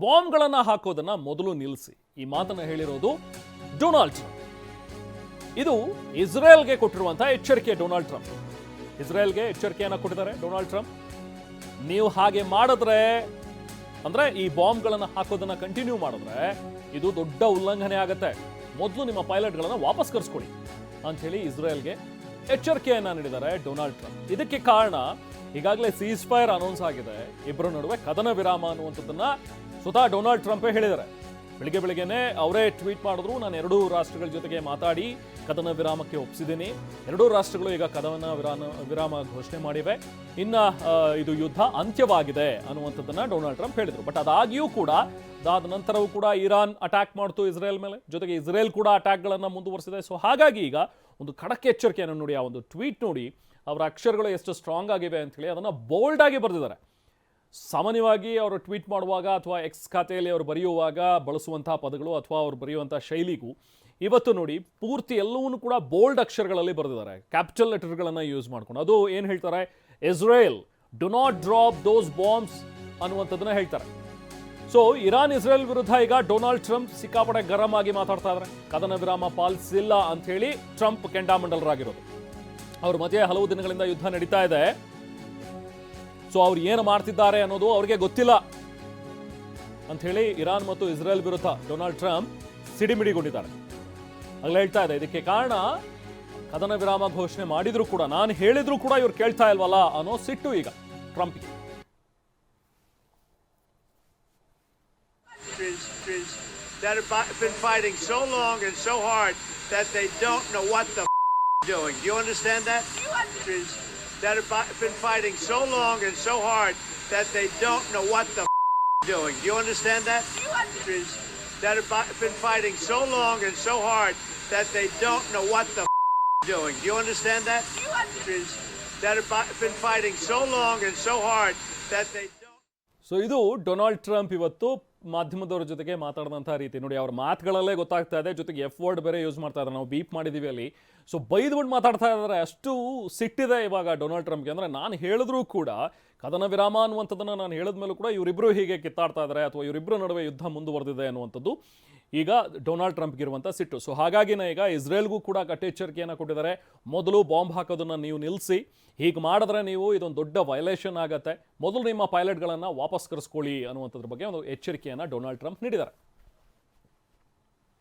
ಬಾಂಬ್ಗಳನ್ನು ಹಾಕೋದನ್ನ ಮೊದಲು ನಿಲ್ಲಿಸಿ. ಈ ಮಾತನ್ನ ಹೇಳಿರೋದು ಡೊನಾಲ್ಡ್ ಟ್ರಂಪ್. ಇದು ಇಸ್ರೇಲ್ಗೆ ಕೊಟ್ಟಿರುವಂತಹ ಎಚ್ಚರಿಕೆ. ಡೊನಾಲ್ಡ್ ಟ್ರಂಪ್ ಇಸ್ರೇಲ್ಗೆ ಎಚ್ಚರಿಕೆಯನ್ನ ಕೊಟ್ಟಿದ್ದಾರೆ. ಡೊನಾಲ್ಡ್ ಟ್ರಂಪ್, ನೀವು ಹಾಗೆ ಮಾಡಿದ್ರೆ, ಅಂದ್ರೆ ಈ ಬಾಂಬ್ಗಳನ್ನು ಹಾಕೋದನ್ನ ಕಂಟಿನ್ಯೂ ಮಾಡಿದ್ರೆ ಇದು ದೊಡ್ಡ ಉಲ್ಲಂಘನೆ ಆಗತ್ತೆ. ಮೊದಲು ನಿಮ್ಮ ಪೈಲಟ್ಗಳನ್ನ ವಾಪಸ್ ಕರೆಸ್ಕೊಳ್ಳಿ ಅಂತ ಹೇಳಿ ಇಸ್ರೇಲ್ಗೆ ಎಚ್ಚರಿಕೆಯನ್ನ ನೀಡಿದ್ದಾರೆ ಡೊನಾಲ್ಡ್ ಟ್ರಂಪ್. ಇದಕ್ಕೆ ಕಾರಣ, ಈಗಾಗಲೇ ಸೀಸ್ ಫೈರ್ ಅನೌನ್ಸ್ ಆಗಿದೆ, ಇಬ್ಬರ ನಡುವೆ ಕದನ ವಿರಾಮ ಅನ್ನುವಂಥದ್ದನ್ನ ಸ್ವತಃ ಡೊನಾಲ್ಡ್ ಟ್ರಂಪೇ ಹೇಳಿದ್ದಾರೆ. ಬೆಳಿಗ್ಗೆನೆ ಅವರೇ ಟ್ವೀಟ್ ಮಾಡಿದ್ರು, ನಾನು ಎರಡೂ ರಾಷ್ಟ್ರಗಳ ಜೊತೆಗೆ ಮಾತಾಡಿ ಕದನ ವಿರಾಮಕ್ಕೆ ಒಪ್ಪಿಸಿದ್ದೀನಿ. ಎರಡೂ ರಾಷ್ಟ್ರಗಳು ಈಗ ಕದನ ವಿರಾಮ ಘೋಷಣೆ ಮಾಡಿವೆ. ಇನ್ನ ಇದು ಯುದ್ಧ ಅಂತ್ಯವಾಗಿದೆ ಅನ್ನುವಂಥದ್ದನ್ನ ಡೊನಾಲ್ಡ್ ಟ್ರಂಪ್ ಹೇಳಿದ್ರು. ಬಟ್ ಅದಾಗಿಯೂ ಕೂಡ, ಅದಾದ ನಂತರವೂ ಕೂಡ ಇರಾನ್ ಅಟ್ಯಾಕ್ ಮಾಡ್ತು ಇಸ್ರೇಲ್ ಮೇಲೆ, ಜೊತೆಗೆ ಇಸ್ರೇಲ್ ಕೂಡ ಅಟ್ಯಾಕ್ಗಳನ್ನು ಮುಂದುವರಿಸಿದೆ. ಸೊ ಹಾಗಾಗಿ ಈಗ ಒಂದು ಖಡಕ್ ಎಚ್ಚರಿಕೆಯನ್ನು ನೋಡಿ, ಆ ಒಂದು ಟ್ವೀಟ್ ನೋಡಿ, ಅವರ ಅಕ್ಷರಗಳು ಎಷ್ಟು ಸ್ಟ್ರಾಂಗ್ ಆಗಿವೆ ಅಂತ ಹೇಳಿ ಅದನ್ನು ಬೋಲ್ಡ್ ಆಗಿ ಬರೆದಿದ್ದಾರೆ. ಸಾಮಾನ್ಯವಾಗಿ ಅವರು ಟ್ವೀಟ್ ಮಾಡುವಾಗ ಅಥವಾ ಎಕ್ಸ್ ಖಾತೆಯಲ್ಲಿ ಅವರು ಬರೆಯುವಾಗ ಬಳಸುವಂತಹ ಪದಗಳು ಅಥವಾ ಅವರು ಬರೆಯುವಂತಹ ಶೈಲಿಗೂ ಇವತ್ತು ನೋಡಿ ಪೂರ್ತಿ ಎಲ್ಲವನ್ನೂ ಕೂಡ ಬೋಲ್ಡ್ ಅಕ್ಷರಗಳಲ್ಲಿ ಬರೆದಿದ್ದಾರೆ, ಕ್ಯಾಪಿಟಲ್ ಲೆಟರ್ಗಳನ್ನು ಯೂಸ್ ಮಾಡ್ಕೊಂಡು. ಅದು ಏನು ಹೇಳ್ತಾರೆ, Israel do not drop those bombs ಅನ್ನುವಂಥದ್ದನ್ನ ಹೇಳ್ತಾರೆ. ಸೊ ಇರಾನ್ ವಿರುದ್ಧ ಈಗ ಡೊನಾಲ್ಡ್ ಟ್ರಂಪ್ ಸಿಕ್ಕಾಪಟ್ಟೆ ಗರಂ ಆಗಿ ಮಾತಾಡ್ತಾ ಇದ್ದಾರೆ. ಕದನ ವಿರಾಮ ಪಾಲಿಸಿಲ್ಲ ಅಂತ ಹೇಳಿ ಟ್ರಂಪ್ ಕೆಂಡಾಮಂಡಲರಾಗಿರೋದು. ಅವ್ರ ಮಧ್ಯೆ ಹಲವು ದಿನಗಳಿಂದ ಯುದ್ಧ ನಡೀತಾ ಇದೆ. ಸೊ ಅವ್ರು ಏನು ಮಾಡ್ತಿದ್ದಾರೆ ಅನ್ನೋದು ಅವ್ರಿಗೆ ಗೊತ್ತಿಲ್ಲ ಅಂತ ಹೇಳಿ ಇರಾನ್ ಮತ್ತು ಇಸ್ರೇಲ್ ವಿರುದ್ಧ ಡೊನಾಲ್ಡ್ ಟ್ರಂಪ್ ಸಿಡಿಮಿಡಿಗೊಂಡಿದ್ದಾರೆ. ಆಗ್ಲೇ ಹೇಳ್ತಾ ಇದೆ, ಇದಕ್ಕೆ ಕಾರಣ ಕದನ ವಿರಾಮ ಘೋಷಣೆ ಮಾಡಿದ್ರು ಕೂಡ, ನಾನು ಹೇಳಿದ್ರು ಕೂಡ ಇವ್ರು ಕೇಳ್ತಾ ಇಲ್ವಲ್ಲ ಅನ್ನೋ ಸಿಟ್ಟು ಈಗ ಟ್ರಂಪ್ಗೆ. That have been fighting so long and so hard that they don't know what the doing. Do you understand that? That have been fighting so long and so hard that they don't know what the doing. Do you understand that? That have been fighting so long and so hard that they don't know what the doing. Do you understand that? That have been fighting so long and so hard that they don't. So ಇದು Donald Trump ಇವತ್ತು ಮಾಧ್ಯಮದವರ ಜೊತೆಗೆ ಮಾತಾಡಿದಂಥ ರೀತಿ ನೋಡಿ. ಅವ್ರ ಮಾತುಗಳಲ್ಲೇ ಗೊತ್ತಾಗ್ತಾ ಇದೆ, ಜೊತೆಗೆ F word ಬೇರೆ ಯೂಸ್ ಮಾಡ್ತಾ ಇದ್ದಾರೆ, ನಾವು ಬೀಪ್ ಮಾಡಿದ್ದೀವಿ ಅಲ್ಲಿ. ಸೊ ಬೈದ್ಬಿಟ್ಟು ಮಾತಾಡ್ತಾ ಇದ್ದಾರೆ, ಅಷ್ಟು ಸಿಟ್ಟಿದೆ ಇವಾಗ ಡೊನಾಲ್ಡ್ ಟ್ರಂಪ್ಗೆ. ಅಂದರೆ ನಾನು ಹೇಳಿದ್ರೂ ಕೂಡ ಕದನ ವಿರಾಮ ಅನ್ನುವಂಥದ್ದನ್ನು ನಾನು ಹೇಳಿದ ಮೇಲೂ ಕೂಡ ಇವರಿಬ್ಬರು ಹೀಗೆ ಕಿತ್ತಾಡ್ತಾ ಇದ್ದಾರೆ ಅಥವಾ ಇವರಿಬ್ಬರ ನಡುವೆ ಯುದ್ಧ ಮುಂದುವರೆದಿದೆ ಅನ್ನುವಂಥದ್ದು ಈಗ ಡೊನಾಲ್ಡ್ ಟ್ರಂಪ್ಗಿರುವಂಥ ಸಿಟ್ಟು. ಸೊ ಹಾಗಾಗಿನೇ ಈಗ ಇಸ್ರೇಲ್ಗೂ ಕೂಡ ಕಟ್ಟೆಚ್ಚರಿಕೆಯನ್ನು ಕೊಟ್ಟಿದ್ದಾರೆ. ಮೊದಲು ಬಾಂಬ್ ಹಾಕೋದನ್ನು ನೀವು ನಿಲ್ಲಿಸಿ, ಹೀಗೆ ಮಾಡಿದ್ರೆ ನೀವು ಇದೊಂದು ದೊಡ್ಡ ವೈಲೇಷನ್ ಆಗುತ್ತೆ, ಮೊದಲು ನಿಮ್ಮ ಪೈಲಟ್ಗಳನ್ನು ವಾಪಸ್ ಕರೆಸ್ಕೊಳ್ಳಿ ಅನ್ನುವಂಥದ್ರ ಬಗ್ಗೆ ಒಂದು ಎಚ್ಚರಿಕೆಯನ್ನು ಡೊನಾಲ್ಡ್ ಟ್ರಂಪ್ ನೀಡಿದ್ದಾರೆ.